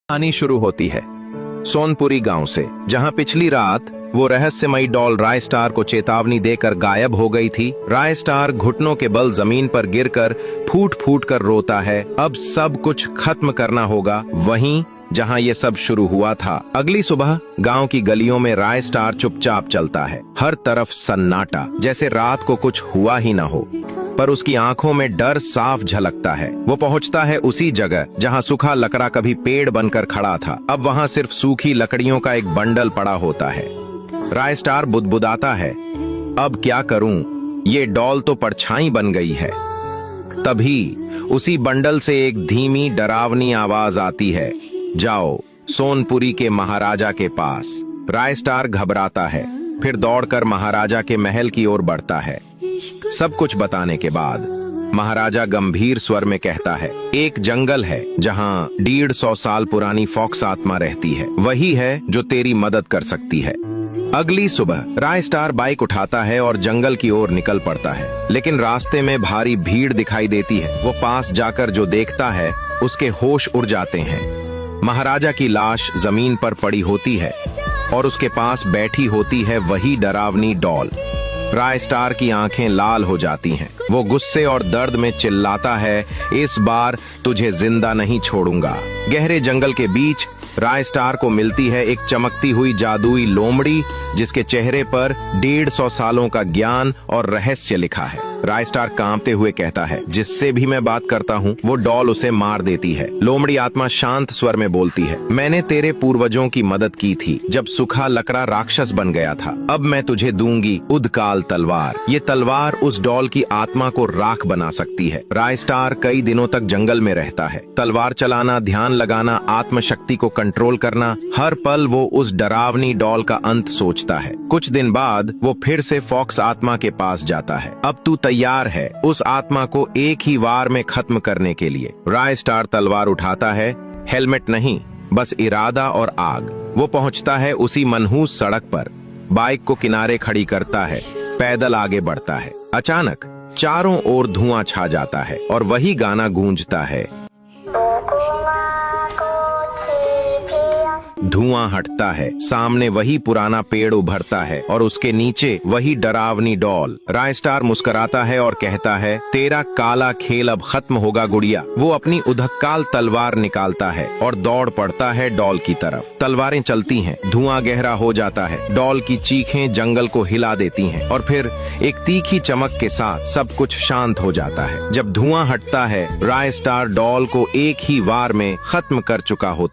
कहानी शुरू होती है सोनपुरी गांव से, जहां पिछली रात वो रहस्यमयी डॉल राय स्टार को चेतावनी देकर गायब हो गई थी। राय स्टार घुटनों के बल जमीन पर गिरकर फूट फूट कर रोता है। अब सब कुछ खत्म करना होगा। वहीं जहां ये सब शुरू हुआ था, अगली सुबह गांव की गलियों में राय स्टार चुपचाप चलता है। हर तरफ सन्नाटा, जैसे रात को कुछ हुआ ही ना हो, पर उसकी आंखों में डर साफ झलकता है। वो पहुंचता है उसी जगह जहां सूखा लकड़ा कभी पेड़ बनकर खड़ा था। अब वहां सिर्फ सूखी लकड़ियों का एक बंडल पड़ा होता है। राय स्टार बुदबुदाता है, अब क्या करूं, ये डॉल तो परछाई बन गई है। तभी उसी बंडल से एक धीमी डरावनी आवाज आती है, जाओ सोनपुरी के महाराजा के पास। राय स्टार घबराता है, फिर दौड़कर महाराजा के महल की ओर बढ़ता है। सब कुछ बताने के बाद महाराजा गंभीर स्वर में कहता है, एक जंगल है जहां 150 साल पुरानी फॉक्स आत्मा रहती है। वही है जो तेरी मदद कर सकती है। अगली सुबह राय स्टार बाइक उठाता है और जंगल की ओर निकल पड़ता है, लेकिन रास्ते में भारी भीड़ दिखाई देती है। वो पास जाकर जो देखता है, उसके होश उड़ जाते हैं। महाराजा की लाश जमीन पर पड़ी होती है और उसके पास बैठी होती है वही डरावनी डॉल। राय स्टार की आंखें लाल हो जाती हैं। वो गुस्से और दर्द में चिल्लाता है, इस बार तुझे जिंदा नहीं छोड़ूंगा। गहरे जंगल के बीच राय स्टार को मिलती है एक चमकती हुई जादुई लोमड़ी, जिसके चेहरे पर 150 सालों का ज्ञान और रहस्य लिखा है। राय स्टार कांपते हुए कहता है, जिससे भी मैं बात करता हूँ वो डॉल उसे मार देती है। लोमड़ी आत्मा शांत स्वर में बोलती है, मैंने तेरे पूर्वजों की मदद की थी जब सूखा लकड़ा राक्षस बन गया था। अब मैं तुझे दूंगी उदकाल तलवार। ये तलवार उस डॉल की आत्मा को राख बना सकती है। राय स्टार कई दिनों तक जंगल में रहता है। तलवार चलाना, ध्यान लगाना, आत्मशक्ति को कंट्रोल करना, हर पल वो उस डरावनी डॉल का अंत सोचता है। कुछ दिन बाद वो फिर से फॉक्स आत्मा के पास जाता है। अब तू तैयार है उस आत्मा को एक ही वार में खत्म करने के लिए? राय स्टार तलवार उठाता है, हेलमेट नहीं, बस इरादा और आग। वो पहुंचता है उसी मनहूस सड़क पर, बाइक को किनारे खड़ी करता है, पैदल आगे बढ़ता है। अचानक चारों ओर धुआं छा जाता है और वही गाना गूंजता है। धुआं हटता है, सामने वही पुराना पेड़ उभरता है और उसके नीचे वही डरावनी डॉल। राय स्टार मुस्कुराता है और कहता है, तेरा काला खेल अब खत्म होगा गुड़िया। वो अपनी उदक्काल तलवार निकालता है और दौड़ पड़ता है डॉल की तरफ। तलवारें चलती हैं, धुआं गहरा हो जाता है, डॉल की चीखें जंगल को हिला देती हैं और फिर एक तीखी चमक के साथ सब कुछ शांत हो जाता है। जब धुआं हटता है, राय स्टार डॉल को एक ही वार में खत्म कर चुका होता है।